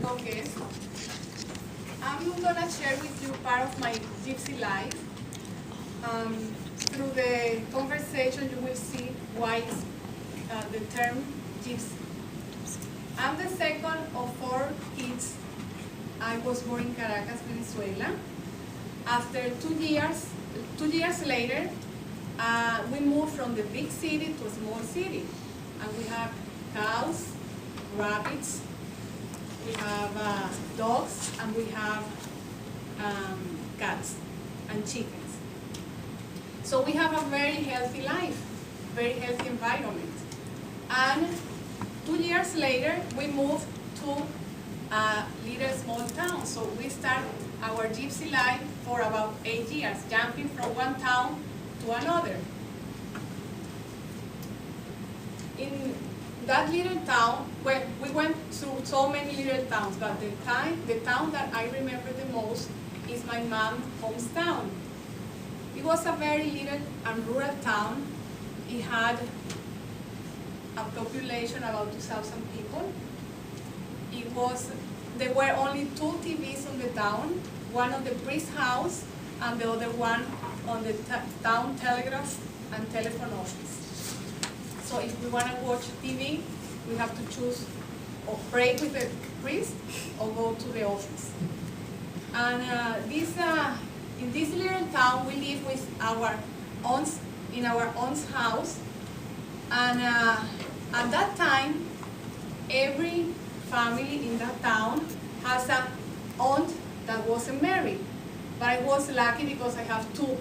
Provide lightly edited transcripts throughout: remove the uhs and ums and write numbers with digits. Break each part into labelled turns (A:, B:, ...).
A: welcome guest. I'm going to share with you part of my Gypsy life. Through the conversation, you will see why the term Gypsy. I'm the second of 4 kids. I was born in Caracas, Venezuela. After 2 years later, we moved from the big city to a small city. And we have cows, rabbits, we have dogs, and we have cats and chickens. So we have a very healthy life, very healthy environment. And 2 years later, we moved to a little small town. So we start our Gypsy life for about 8 years, jumping from one town to another. In that little town, well, we went through so many little towns, but the town that I remember the most is my mom's hometown. It was a very little and rural town. It had a population about 2,000 people. There were only 2 TVs on the town, one on the priest's house and the other one on the town telegraph and telephone office. So if we want to watch TV, we have to choose or pray with the priest or go to the office. And in this little town, we live with our aunts in our aunt's house. And at that time, every family in that town has an aunt that wasn't married. But I was lucky because I have 2.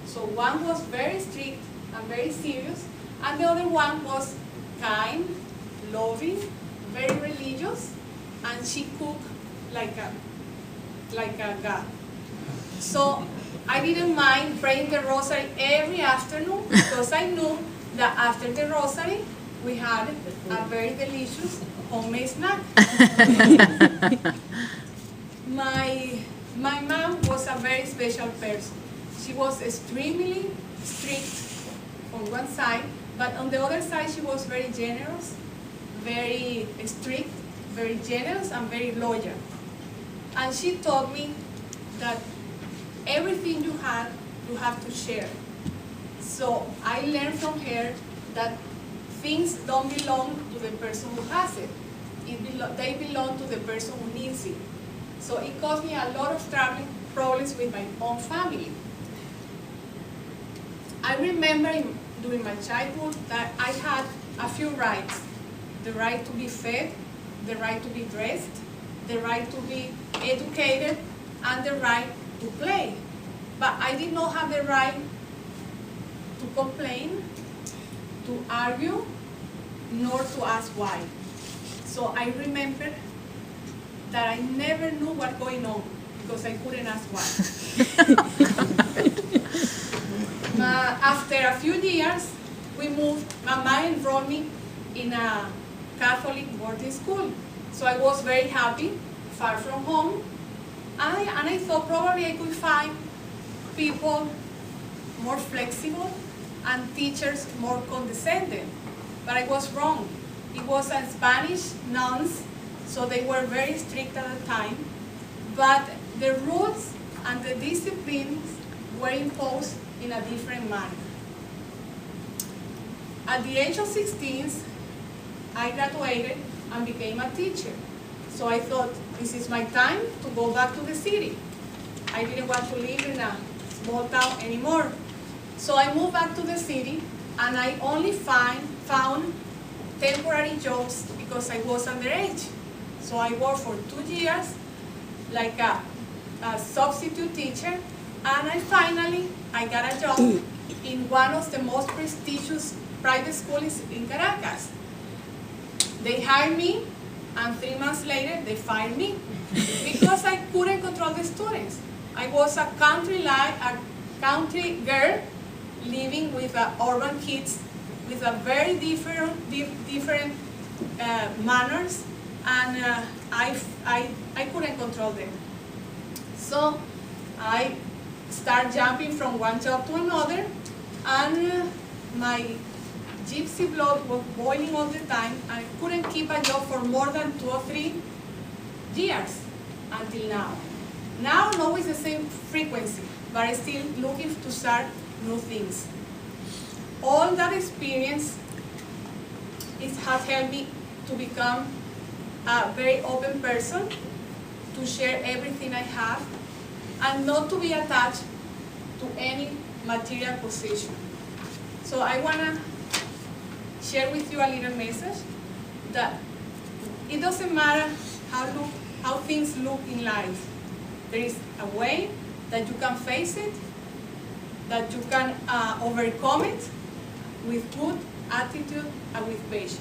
A: So one was very strict and very serious, and the other one was kind, loving, very religious, and she cooked like a god. So I didn't mind praying the rosary every afternoon because I knew that after the rosary we had a very delicious homemade snack. My mom was a very special person. She was extremely strict on one side, but on the other side she was very generous, very strict, very generous, and very loyal. And she taught me that everything you have to share. So I learned from her that things don't belong to the person who has it. They belong to the person who needs it. So it caused me a lot of problems with my own family. I remember during my childhood that I had a few rights. The right to be fed, the right to be dressed, the right to be educated, and the right to play. But I did not have the right to complain, to argue, nor to ask why. So I remember that I never knew what was going on because I couldn't ask why. After a few years, we moved. Mama enrolled me in a Catholic boarding school. So I was very happy, far from home. And I thought probably I could find people more flexible and teachers more condescending. But I was wrong. It was a Spanish nuns, so they were very strict at the time. But the rules and the disciplines were imposed in a different manner. At the age of 16, I graduated and became a teacher. So I thought, this is my time to go back to the city. I didn't want to live in a small town anymore. So I moved back to the city, and I only found temporary jobs because I was underage. So I worked for 2 years like a substitute teacher, and I got a job in one of the most prestigious private schools in Caracas. They hired me, and 3 months later they fired me because I couldn't control the students. I was a country girl living with urban kids with a very different manners, and I couldn't control them. So I started jumping from one job to another, and my Gypsy blood was boiling all the time. I couldn't keep a job for more than 2 or 3 years until now. Now, no is the same frequency, but I'm still looking to start new things. All that experience has helped me to become a very open person, to share everything I have, and not to be attached to any material possession. So I want to share with you a little message that it doesn't matter how things look in life. There is a way that you can face it, that you can overcome it with good attitude and with patience.